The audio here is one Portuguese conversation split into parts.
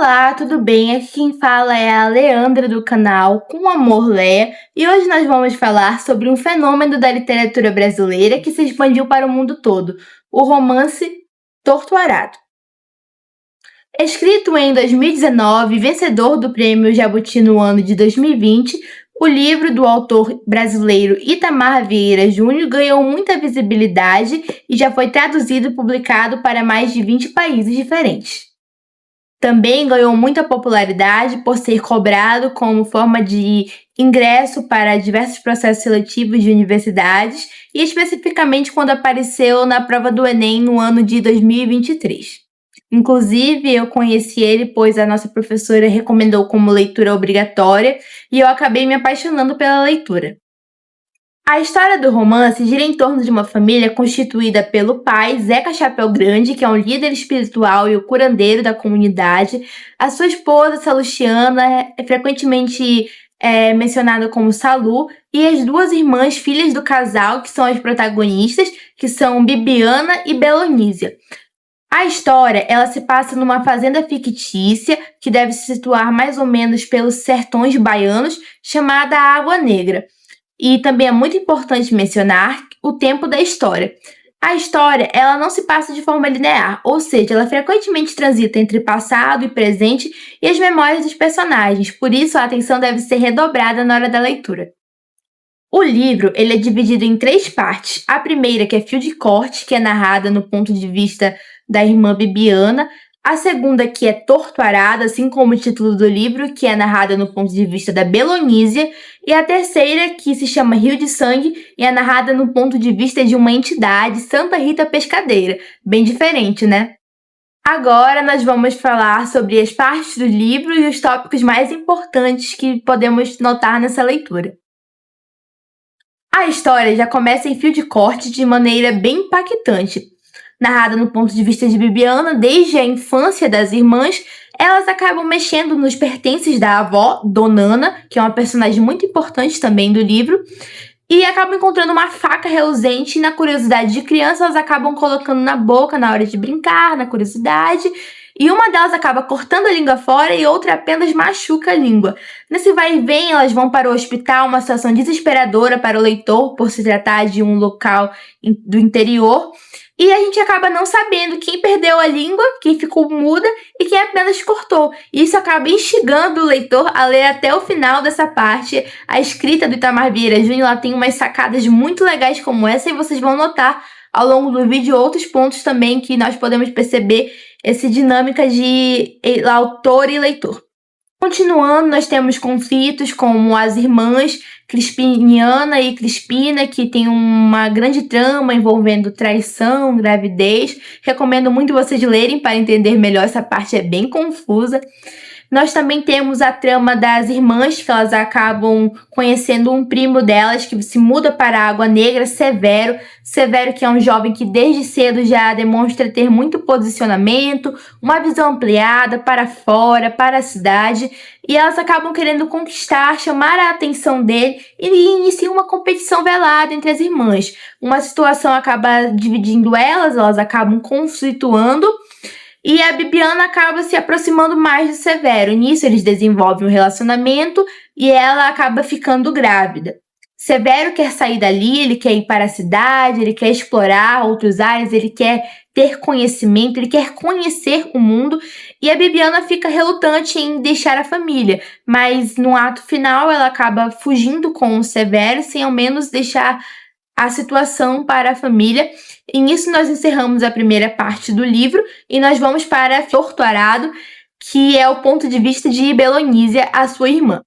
Olá, tudo bem? Aqui quem fala é a Leandra do canal Com Amor Leia e hoje nós vamos falar sobre um fenômeno da literatura brasileira que se expandiu para o mundo todo, o romance Torto Arado. Escrito em 2019, vencedor do Prêmio Jabuti no ano de 2020, o livro do autor brasileiro Itamar Vieira Júnior ganhou muita visibilidade e já foi traduzido e publicado para mais de 20 países diferentes. Também ganhou muita popularidade por ser cobrado como forma de ingresso para diversos processos seletivos de universidades e especificamente quando apareceu na prova do Enem no ano de 2023. Inclusive, eu conheci ele pois a nossa professora recomendou como leitura obrigatória e eu acabei me apaixonando pela leitura. A história do romance gira em torno de uma família constituída pelo pai, Zeca Chapéu Grande, que é um líder espiritual e o curandeiro da comunidade, a sua esposa, Salustiana, é frequentemente mencionada como Salu, e as duas irmãs, filhas do casal, que são as protagonistas, que são Bibiana e Belonísia. A história, ela se passa numa fazenda fictícia, que deve se situar mais ou menos pelos sertões baianos, chamada Água Negra. E também é muito importante mencionar o tempo da história. A história, ela não se passa de forma linear, ou seja, ela frequentemente transita entre passado e presente e as memórias dos personagens, por isso a atenção deve ser redobrada na hora da leitura. O livro, ele é dividido em 3 partes. A primeira, que é Fio de Corte, que é narrada no ponto de vista da irmã Bibiana. A segunda, que é Torto Arado, assim como o título do livro, que é narrada no ponto de vista da Belonísia. E a terceira, que se chama Rio de Sangue, e é narrada no ponto de vista de uma entidade, Santa Rita Pescadeira. Bem diferente, né? Agora nós vamos falar sobre as partes do livro e os tópicos mais importantes que podemos notar nessa leitura. A história já começa em fio de corte de maneira bem impactante. Narrada no ponto de vista de Bibiana, desde a infância das irmãs, elas acabam mexendo nos pertences da avó, Donana, que é uma personagem muito importante também do livro, e acabam encontrando uma faca reluzente e, na curiosidade de criança, elas acabam colocando na boca na hora de brincar, na curiosidade, e uma delas acaba cortando a língua fora e outra apenas machuca a língua. Nesse vai e vem, elas vão para o hospital, uma situação desesperadora para o leitor, por se tratar de um local do interior, e a gente acaba não sabendo quem perdeu a língua, quem ficou muda e quem apenas cortou. Isso acaba instigando o leitor a ler até o final dessa parte. A escrita do Itamar Vieira Júnior, ela tem umas sacadas muito legais como essa e vocês vão notar ao longo do vídeo outros pontos também que nós podemos perceber essa dinâmica de autor e leitor. Continuando, nós temos conflitos como as irmãs Crispiniana e Crispina, que tem uma grande trama envolvendo traição, gravidez. Recomendo muito vocês lerem para entender melhor, essa parte é bem confusa. Nós também temos a trama das irmãs, que elas acabam conhecendo um primo delas, que se muda para a Água Negra, Severo. Severo, que é um jovem que desde cedo já demonstra ter muito posicionamento, uma visão ampliada para fora, para a cidade. E elas acabam querendo conquistar, chamar a atenção dele e iniciam uma competição velada entre as irmãs. Uma situação acaba dividindo elas acabam conflituando. E a Bibiana acaba se aproximando mais de Severo. Nisso, eles desenvolvem um relacionamento e ela acaba ficando grávida. Severo quer sair dali, ele quer ir para a cidade, ele quer explorar outros ares, ele quer ter conhecimento, ele quer conhecer o mundo. E a Bibiana fica relutante em deixar a família. Mas no ato final, ela acaba fugindo com o Severo, sem ao menos deixar a situação para a família. E nisso nós encerramos a primeira parte do livro e nós vamos para Torto Arado, que é o ponto de vista de Belonísia, a sua irmã.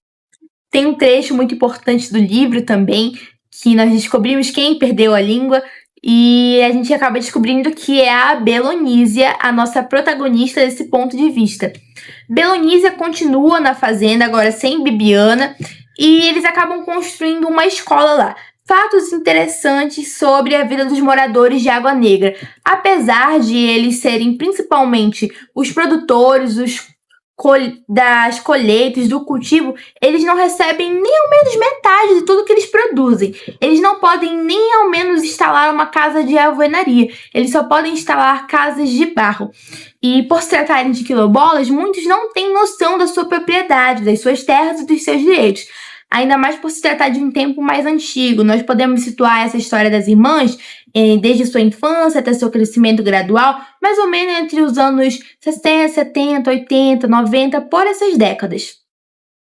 Tem um trecho muito importante do livro também, que nós descobrimos quem perdeu a língua e a gente acaba descobrindo que é a Belonísia, a nossa protagonista desse ponto de vista. Belonísia continua na fazenda, agora sem Bibiana, e eles acabam construindo uma escola lá. Fatos interessantes sobre a vida dos moradores de Água Negra. Apesar de eles serem principalmente os produtores, os das colheitas, do cultivo, eles não recebem nem ao menos metade de tudo que eles produzem. Eles não podem nem ao menos instalar uma casa de alvenaria. Eles só podem instalar casas de barro. E por se tratarem de quilombolas, muitos não têm noção da sua propriedade, das suas terras e dos seus direitos. Ainda mais por se tratar de um tempo mais antigo. Nós podemos situar essa história das irmãs desde sua infância até seu crescimento gradual, mais ou menos entre os anos 60, 70, 80, 90, por essas décadas.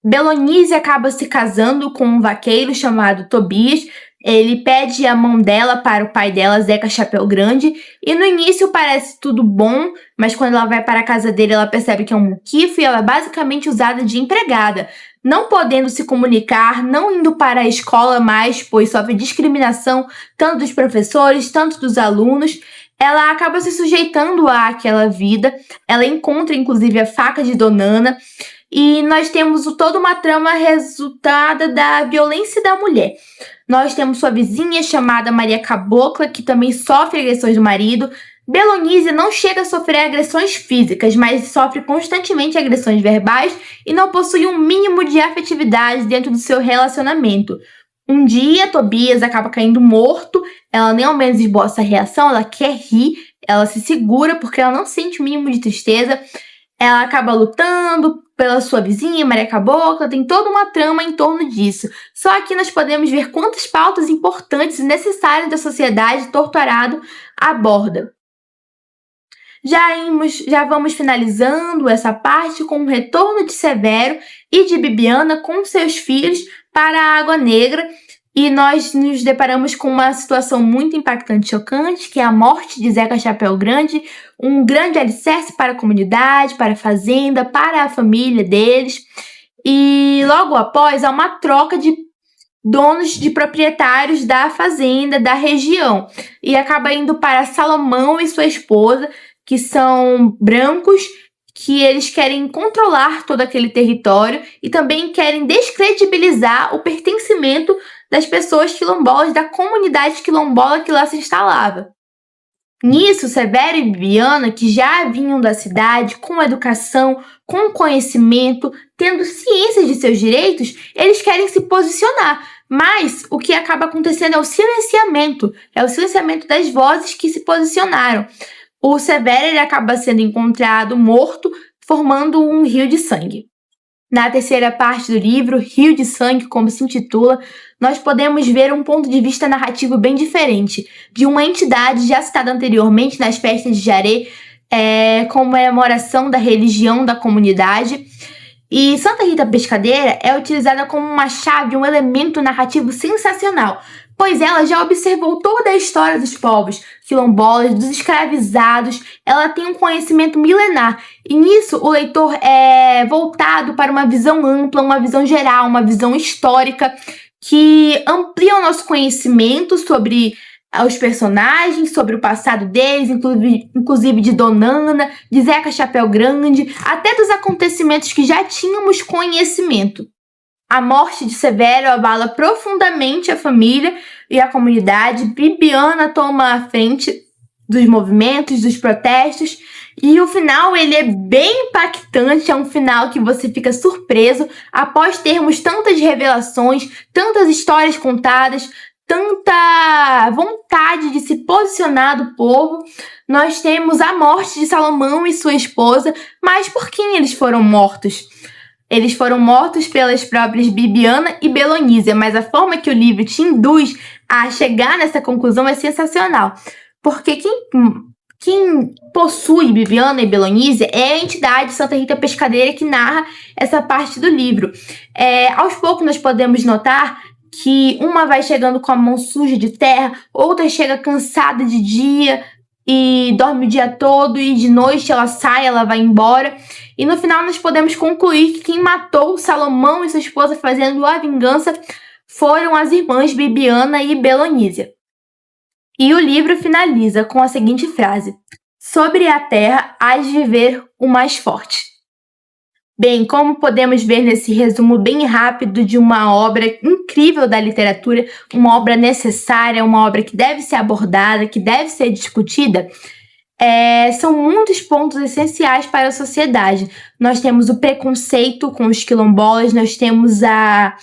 Belonísia acaba se casando com um vaqueiro chamado Tobias. Ele pede a mão dela para o pai dela, Zeca Chapéu Grande, e no início parece tudo bom, mas quando ela vai para a casa dele, ela percebe que é um muquifo e ela é basicamente usada de empregada, não podendo se comunicar, não indo para a escola mais, pois sofre discriminação tanto dos professores, tanto dos alunos. Ela acaba se sujeitando àquela vida, ela encontra inclusive a faca de Donana, e nós temos toda uma trama resultada da violência da mulher. Nós temos sua vizinha chamada Maria Cabocla, que também sofre agressões do marido. Belonísia não chega a sofrer agressões físicas, mas sofre constantemente agressões verbais e não possui um mínimo de afetividade dentro do seu relacionamento. Um dia, Tobias acaba caindo morto, ela nem ao menos esboça a reação, ela quer rir, ela se segura porque ela não sente o mínimo de tristeza. Ela acaba lutando pela sua vizinha, Maria Cabocla, tem toda uma trama em torno disso. Só aqui nós podemos ver quantas pautas importantes e necessárias da sociedade torturado aborda. Já vamos finalizando essa parte com o retorno de Severo e de Bibiana com seus filhos para a Água Negra, e nós nos deparamos com uma situação muito impactante e chocante, que é a morte de Zeca Chapéu Grande, um grande alicerce para a comunidade, para a fazenda, para a família deles. E logo após há uma troca de donos, de proprietários da fazenda, da região, e acaba indo para Salomão e sua esposa, que são brancos, que eles querem controlar todo aquele território e também querem descredibilizar o pertencimento das pessoas quilombolas, da comunidade quilombola que lá se instalava. Nisso, Severo e Bibiana, que já vinham da cidade com educação, com conhecimento, tendo ciência de seus direitos, eles querem se posicionar. Mas o que acaba acontecendo é o silenciamento das vozes que se posicionaram. O Severo ele acaba sendo encontrado morto, formando um rio de sangue. Na terceira parte do livro, Rio de Sangue, como se intitula, nós podemos ver um ponto de vista narrativo bem diferente, de uma entidade já citada anteriormente nas festas de Jaré, comemoração da religião da comunidade. E Santa Rita Pescadeira é utilizada como uma chave, um elemento narrativo sensacional, pois ela já observou toda a história dos povos quilombolas, dos escravizados, ela tem um conhecimento milenar, e nisso o leitor é voltado para uma visão ampla, uma visão geral, uma visão histórica, que amplia o nosso conhecimento sobre os personagens, sobre o passado deles, inclusive de Donana, de Zeca Chapéu Grande, até dos acontecimentos que já tínhamos conhecimento. A morte de Severo abala profundamente a família e a comunidade. Bibiana toma a frente dos movimentos, dos protestos, e o final ele é bem impactante, é um final que você fica surpreso após termos tantas revelações, tantas histórias contadas, tanta vontade de se posicionar do povo. Nós temos a morte de Salomão e sua esposa, mas por quem eles foram mortos? Eles foram mortos pelas próprias Bibiana e Belonísia, mas a forma que o livro te induz a chegar nessa conclusão é sensacional. Porque quem possui Bibiana e Belonísia é a entidade Santa Rita Pescadeira que narra essa parte do livro. Aos poucos nós podemos notar que uma vai chegando com a mão suja de terra, outra chega cansada de dia e dorme o dia todo, e de noite ela sai, ela vai embora. E no final nós podemos concluir que quem matou Salomão e sua esposa fazendo a vingança foram as irmãs Bibiana e Belonísia. E o livro finaliza com a seguinte frase: sobre a terra há de viver o mais forte. Bem, como podemos ver nesse resumo bem rápido de uma obra incrível da literatura, uma obra necessária, uma obra que deve ser abordada, que deve ser discutida, São muitos pontos essenciais para a sociedade. Nós temos o preconceito com os quilombolas, nós temos a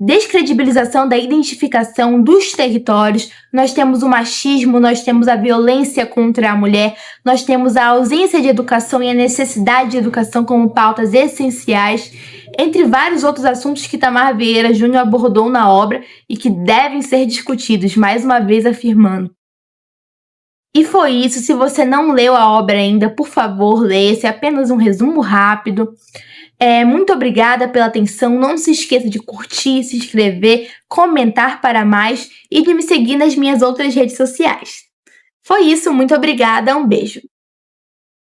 descredibilização da identificação dos territórios, nós temos o machismo, nós temos a violência contra a mulher, nós temos a ausência de educação e a necessidade de educação como pautas essenciais, entre vários outros assuntos que Itamar Vieira Júnior abordou na obra e que devem ser discutidos, mais uma vez afirmando. E foi isso. Se você não leu a obra ainda, por favor, leia. Esse é apenas um resumo rápido. Muito obrigada pela atenção. Não se esqueça de curtir, se inscrever, comentar para mais e de me seguir nas minhas outras redes sociais. Foi isso. Muito obrigada. Um beijo.